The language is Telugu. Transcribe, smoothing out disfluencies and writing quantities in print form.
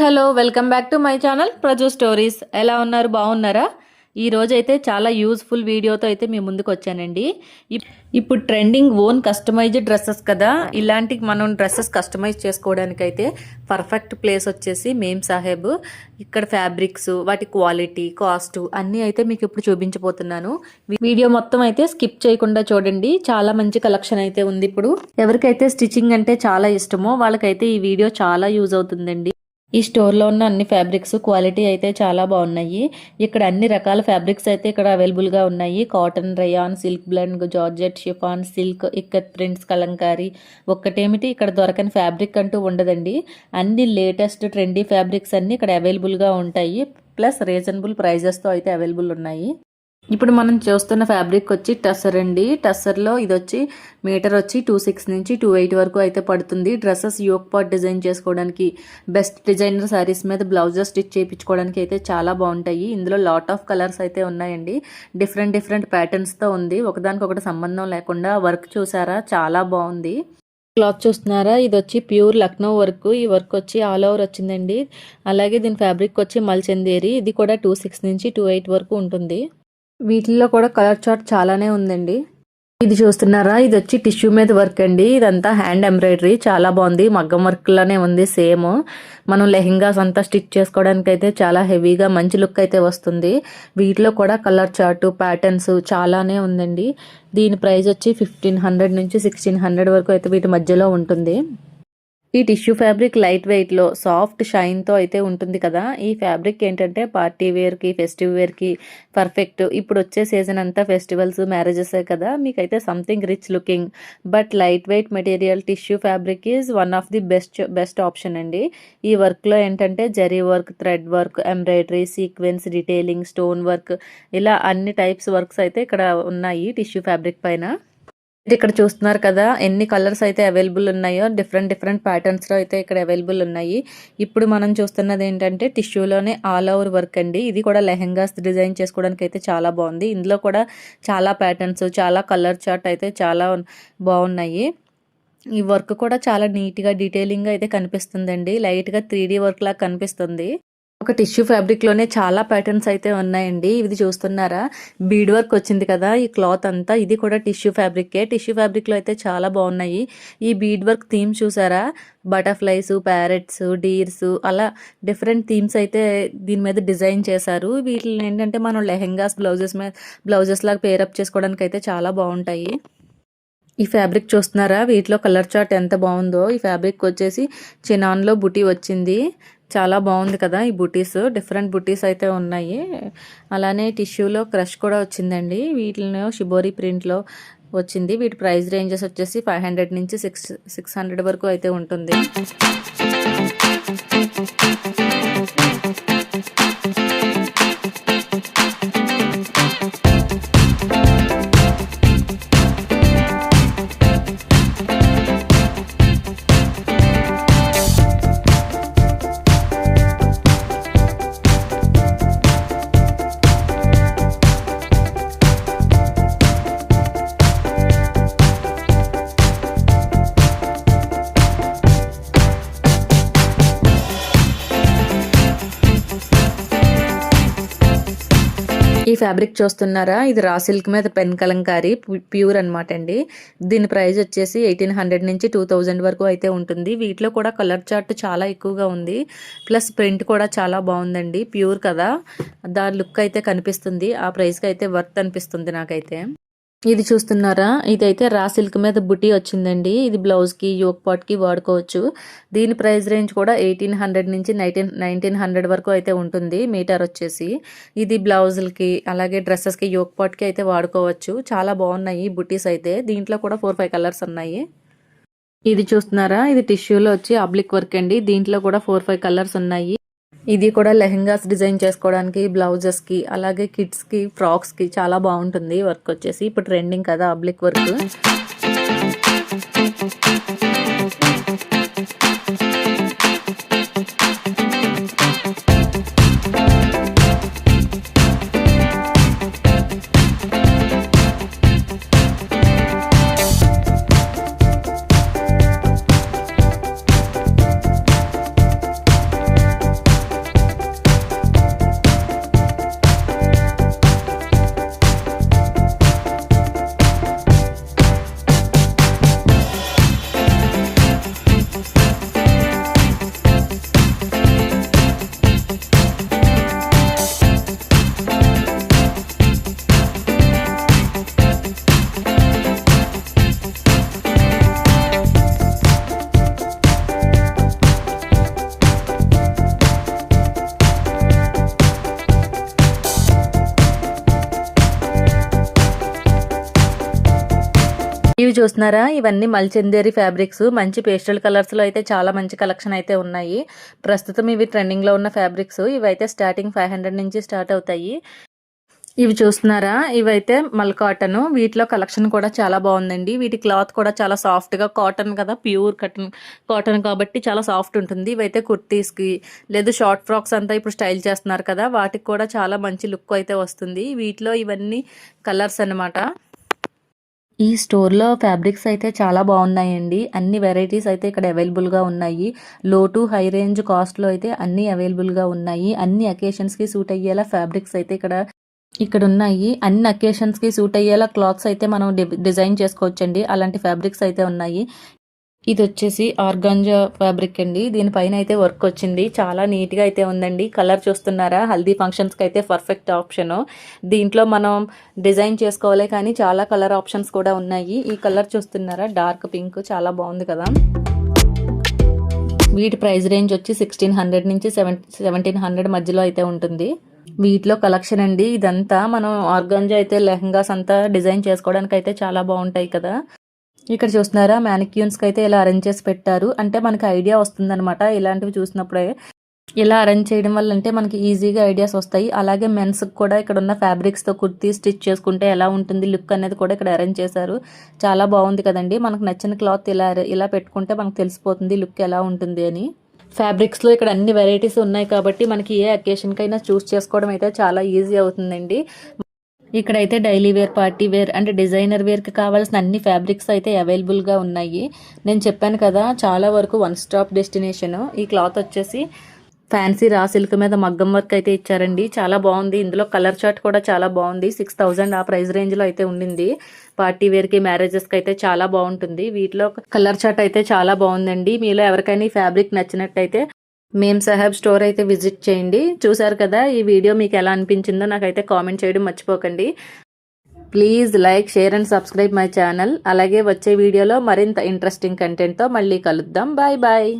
Hello welcome back to my channel Praju stories. ఎలా ఉన్నారు? బాగున్నారా? ఈ రోజైతే చాలా యూజ్ఫుల్ వీడియోతో అయితే మీ ముందుకు వచ్చానండి. ఇప్పుడు ట్రెండింగ్ ఓన్ కస్టమైజ్డ్ డ్రెస్సెస్ కదా, ఇలాంటి మనం డ్రెస్సెస్ కస్టమైజ్ చేసుకోవడానికైతే పర్ఫెక్ట్ ప్లేస్ వచ్చేసి మేం సాహెబ్. ఇక్కడ ఫ్యాబ్రిక్స్, వాటి క్వాలిటీ, కాస్ట్ అన్నీ అయితే మీకు ఇప్పుడు చూపించబోతున్నాను. వీడియో మొత్తం అయితే స్కిప్ చేయకుండా చూడండి. చాలా మంచి కలెక్షన్ అయితే ఉంది. ఇప్పుడు ఎవరికైతే స్టిచ్చింగ్ అంటే చాలా ఇష్టమో వాళ్ళకైతే ఈ వీడియో చాలా యూజ్ అవుతుందండి. ఈ స్టోర్లో ఉన్న అన్ని ఫ్యాబ్రిక్స్ క్వాలిటీ అయితే చాలా బాగున్నాయి. ఇక్కడ అన్ని రకాల ఫ్యాబ్రిక్స్ అయితే ఇక్కడ అవైలబుల్గా ఉన్నాయి. Cotton, rayon, silk blend, georgette, chiffon, silk, ikat prints, Kalamkari. ఒక్కటేమిటి ఇక్కడ దొరకని ఫ్యాబ్రిక్ అంటూ ఉండదండి. అన్ని లేటెస్ట్ ట్రెండీ ఫ్యాబ్రిక్స్ అన్ని ఇక్కడ అవైలబుల్గా ఉంటాయి. ప్లస్ రీజనబుల్ ప్రైజెస్తో అయితే అవైలబుల్ ఉన్నాయి. ఇప్పుడు మనం చూస్తున్న ఫ్యాబ్రిక్ వచ్చి టస్సర్ అండి. టస్సర్లో ఇది వచ్చి మీటర్ వచ్చి 26 నుంచి 28 వరకు అయితే పడుతుంది. డ్రెస్సెస్ యోక్ పార్ట్ డిజైన్ చేసుకోవడానికి, బెస్ట్ డిజైనర్ శారీస్ మీద బ్లౌజెస్ స్టిచ్ చేయించుకోవడానికి అయితే చాలా బాగుంటాయి. ఇందులో లాట్ ఆఫ్ కలర్స్ అయితే ఉన్నాయండి. డిఫరెంట్ ప్యాటర్న్స్తో ఉంది. ఒకదానికొకటి సంబంధం లేకుండా వర్క్ చూసారా, చాలా బాగుంది. క్లాత్ చూస్తున్నారా, ఇది వచ్చి ప్యూర్ లక్నో వర్క్. ఈ వర్క్ వచ్చి ఆల్ ఓవర్ వచ్చిందండి. అలాగే దీని ఫ్యాబ్రిక్ వచ్చి మల్చందేరి. ఇది కూడా 26 నుంచి 28 వరకు ఉంటుంది. వీటిల్లో కూడా కలర్ చార్ట్ చాలానే ఉందండి. ఇది చూస్తున్నారా, ఇది వచ్చి టిష్యూ మీద వర్క్ అండి. ఇదంతా హ్యాండ్ ఎంబ్రాయిడరీ, చాలా బాగుంది. మగ్గం వర్క్ లానే ఉంది సేమ్. మనం లెహెంగాస్ అంతా స్టిచ్ చేసుకోవడానికి అయితే చాలా హెవీగా మంచి లుక్ అయితే వస్తుంది. వీటిలో కూడా కలర్ చార్ట్, ప్యాటర్న్స్ చాలానే ఉందండి. దీని ప్రైస్ వచ్చి 1500 నుంచి 1600 వరకు అయితే వీటి మధ్యలో ఉంటుంది. ఈ టిష్యూ ఫ్యాబ్రిక్ లైట్ వెయిట్లో సాఫ్ట్ షైన్తో అయితే ఉంటుంది కదా. ఈ ఫ్యాబ్రిక్ ఏంటంటే పార్టీ వేర్కి, ఫెస్టివ్ వేర్కి పర్ఫెక్ట్. ఇప్పుడు వచ్చే సీజన్ అంతా ఫెస్టివల్స్, మ్యారేజెస్ కదా, మీకైతే something rich looking but light weight material tissue fabric is one of the best option అండి. ఈ వర్క్లో ఏంటంటే zari work, thread work, embroidery, sequence, detailing, stone work, ఇలా అన్ని టైప్స్ వర్క్స్ అయితే ఇక్కడ ఉన్నాయి టిష్యూ ఫ్యాబ్రిక్ పైన. ఇక్కడ చూస్తున్నారు కదా ఎన్ని కలర్స్ అయితే అవైలబుల్ ఉన్నాయో, డిఫరెంట్ ప్యాటర్న్స్లో అయితే ఇక్కడ అవైలబుల్ ఉన్నాయి. ఇప్పుడు మనం చూస్తున్నది ఏంటంటే టిష్యూలోనే ఆల్ ఓవర్ వర్క్ అండి. ఇది కూడా లెహెంగాస్ డిజైన్ చేసుకోవడానికి అయితే చాలా బాగుంది. ఇందులో కూడా చాలా ప్యాటర్న్స్, చాలా కలర్ చార్ట్ అయితే చాలా బాగున్నాయి. ఈ వర్క్ కూడా చాలా నీట్గా డీటెయిలింగ్గా అయితే కనిపిస్తుందండి. లైట్గా 3D వర్క్ లాగా కనిపిస్తుంది. ఒక టిష్యూ ఫ్యాబ్రిక్లోనే చాలా ప్యాటర్న్స్ అయితే ఉన్నాయండి. ఇది చూస్తున్నారా, బీడ్ వర్క్ వచ్చింది కదా ఈ క్లాత్ అంతా. ఇది కూడా టిష్యూ ఫ్యాబ్రికే. టిష్యూ ఫ్యాబ్రిక్లో అయితే చాలా బాగున్నాయి. ఈ బీడ్ వర్క్ థీమ్ చూసారా, బటర్ఫ్లైస్, ప్యారెట్స్, డీర్స్, అలా డిఫరెంట్ థీమ్స్ అయితే దీని మీద డిజైన్ చేశారు. వీటిని ఏంటంటే మనం లెహెంగాస్, బ్లౌజెస్ లాగా పేరప్ చేసుకోవడానికి అయితే చాలా బాగుంటాయి. ఈ ఫ్యాబ్రిక్ చూస్తున్నారా, వీటిలో కలర్ చార్ట్ ఎంత బాగుందో. ఈ ఫ్యాబ్రిక్ వచ్చేసి చినాన్లో బుటీ వచ్చింది. చాలా బాగుంది కదా ఈ బుటీస్. డిఫరెంట్ బుటీస్ అయితే ఉన్నాయి. అలానే టిష్యూలో క్రష్ కూడా వచ్చిందండి. వీటిలో షిబోరి ప్రింట్లో వచ్చింది. వీటి ప్రైస్ రేంజెస్ వచ్చేసి 500 నుంచి 600 వరకు అయితే ఉంటుంది. ఈ ఫ్యాబ్రిక్ చూస్తున్నారా, ఇది రా సిల్క్ మీద పెన్ కలంకారీ ప్యూర్ అనమాట అండి. దీని ప్రైస్ వచ్చేసి 1800 నుంచి 2000 వరకు అయితే ఉంటుంది. వీటిలో కూడా కలర్ చార్ట్ చాలా ఎక్కువగా ఉంది. ప్లస్ ప్రింట్ కూడా చాలా బాగుందండి. ప్యూర్ కదా, దాని లుక్ అయితే కనిపిస్తుంది. ఆ ప్రైస్కి అయితే వర్త్ అనిపిస్తుంది నాకైతే. ఇది చూస్తున్నారా, ఇదైతే రా సిల్క్ మీద బుటీ వచ్చిందండి. ఇది బ్లౌజ్కి, యోక్ పాట్కి వాడుకోవచ్చు. దీని ప్రైస్ రేంజ్ కూడా 1800 నుంచి 1900 వరకు అయితే ఉంటుంది మీటర్ వచ్చేసి. ఇది బ్లౌజులకి, అలాగే డ్రెస్సెస్కి, యోక్ పాట్కి అయితే వాడుకోవచ్చు. చాలా బాగున్నాయి బుటీస్ అయితే. దీంట్లో కూడా 4-5 కలర్స్ ఉన్నాయి. ఇది చూస్తున్నారా, ఇది టిష్యూలో వచ్చి అబ్లిక్ వర్క్ అండి. దీంట్లో కూడా 4-5 కలర్స్ ఉన్నాయి. ఇది కూడా లెహెంగాస్ డిజైన్ చేసుకోవడానికి, బ్లౌజెస్కి, అలాగే కిడ్స్కి, ఫ్రాక్స్కి చాలా బాగుంటుంది వర్క్ వచ్చేసి. ఇప్పుడు ట్రెండింగ్ కదా అబ్లిక్ వర్క్. ఇవి చూస్తున్నారా, ఇవన్నీ మల్చందేరి ఫ్యాబ్రిక్స్. మంచి పేస్టల్ కలర్స్లో అయితే చాలా మంచి కలెక్షన్ అయితే ఉన్నాయి. ప్రస్తుతం ఇవి ట్రెండింగ్లో ఉన్న ఫ్యాబ్రిక్స్. ఇవైతే స్టార్టింగ్ 500 నుంచి స్టార్ట్ అవుతాయి. ఇవి చూస్తున్నారా, ఇవైతే మల్ కాటన్. వీటిలో కలెక్షన్ కూడా చాలా బాగుందండి. వీటి క్లాత్ కూడా చాలా సాఫ్ట్గా, కాటన్ కదా, ప్యూర్ కాటన్ కాబట్టి చాలా సాఫ్ట్ ఉంటుంది. ఇవైతే కుర్తీస్కి లేదు షార్ట్ ఫ్రాక్స్ అంతా ఇప్పుడు స్టైల్ చేస్తున్నారు కదా, వాటికి కూడా చాలా మంచి లుక్ అయితే వస్తుంది. వీటిలో ఇవన్నీ కలర్స్ అన్నమాట. ఈ స్టోర్లో ఫ్యాబ్రిక్స్ అయితే చాలా బాగున్నాయండి. అన్ని వెరైటీస్ అయితే ఇక్కడ అవైలబుల్గా ఉన్నాయి. లో టు హై రేంజ్ కాస్ట్లో అయితే అన్నీ అవైలబుల్గా ఉన్నాయి. అన్ని అకేషన్స్కి సూట్ అయ్యేలా ఫ్యాబ్రిక్స్ అయితే ఇక్కడ ఉన్నాయి. అన్ని అకేషన్స్కి సూట్ అయ్యేలా క్లాత్స్ అయితే మనం డిజైన్ చేసుకోవచ్చండి. అలాంటి ఫ్యాబ్రిక్స్ అయితే ఉన్నాయి. ఇది వచ్చేసి ఆర్గాంజా ఫ్యాబ్రిక్ అండి. దీనిపైన అయితే వర్క్ వచ్చింది. చాలా నీట్గా అయితే ఉందండి. కలర్ చూస్తున్నారా, హల్దీ ఫంక్షన్స్కి అయితే పర్ఫెక్ట్ ఆప్షన్. దీంట్లో మనం డిజైన్ చేసుకోవాలి కానీ చాలా కలర్ ఆప్షన్స్ కూడా ఉన్నాయి. ఈ కలర్ చూస్తున్నారా, డార్క్ పింక్, చాలా బాగుంది కదా. వీటి ప్రైస్ రేంజ్ వచ్చి 1600 నుంచి 1700 మధ్యలో అయితే ఉంటుంది. వీటిలో కలెక్షన్ అండి ఇదంతా. మనం ఆర్గాంజా అయితే లెహంగాస్ అంతా డిజైన్ చేసుకోవడానికి అయితే చాలా బాగుంటాయి కదా. ఇక్కడ చూస్తున్నారా, మ్యానిక్యూన్స్కి అయితే ఇలా అరేంజ్ చేసి పెట్టారు. అంటే మనకి ఐడియా వస్తుందన్నమాట ఇలాంటివి చూసినప్పుడే. ఇలా అరేంజ్ చేయడం వల్ల అంటే మనకి ఈజీగా ఐడియాస్ వస్తాయి. అలాగే మెన్స్కి కూడా ఇక్కడ ఉన్న ఫ్యాబ్రిక్స్తో కుర్తీ స్టిచ్ చేసుకుంటే ఎలా ఉంటుంది లుక్ అనేది కూడా ఇక్కడ అరేంజ్ చేశారు. చాలా బాగుంది కదండి. మనకు నచ్చిన క్లాత్ ఇలా పెట్టుకుంటే మనకు తెలిసిపోతుంది లుక్ ఎలా ఉంటుంది అని. ఫ్యాబ్రిక్స్లో ఇక్కడ అన్ని వెరైటీస్ ఉన్నాయి కాబట్టి మనకి ఏ అకేషన్కైనా చూస్ చేసుకోవడం అయితే చాలా ఈజీ అవుతుందండి. ఇక్కడైతే daily wear, party wear and designer వేర్కి కావాల్సిన అన్ని ఫ్యాబ్రిక్స్ అయితే అవైలబుల్గా ఉన్నాయి. నేను చెప్పాను కదా, చాలా వరకు వన్ స్టాప్ డెస్టినేషన్. ఈ క్లాత్ వచ్చేసి ఫ్యాన్సీ రా సిల్క్ మీద మగ్గం వర్క్ అయితే ఇచ్చారండి. చాలా బాగుంది. ఇందులో కలర్ చార్ట్ కూడా చాలా బాగుంది. 6000 ఆ ప్రైస్ రేంజ్లో అయితే ఉండింది. పార్టీ వేర్కి, మ్యారేజెస్కి అయితే చాలా బాగుంటుంది. వీటిలో కలర్ చార్ట్ అయితే చాలా బాగుందండి. మీలో ఎవరికైనా ఈ ఫ్యాబ్రిక్ నచ్చినట్టయితే మేమ్ సాహెబ్ స్టోర్ అయితే విజిట్ చేయండి. చూసారు కదా, ఈ వీడియో మీకు ఎలా అనిపించిందో నాకైతే కామెంట్ చేయడం మర్చిపోకండి. Please like, share and subscribe my channel. అలాగే వచ్చే వీడియోలో మరింత ఇంట్రెస్టింగ్ కంటెంట్తో మళ్ళీ కలుద్దాం. Bye bye.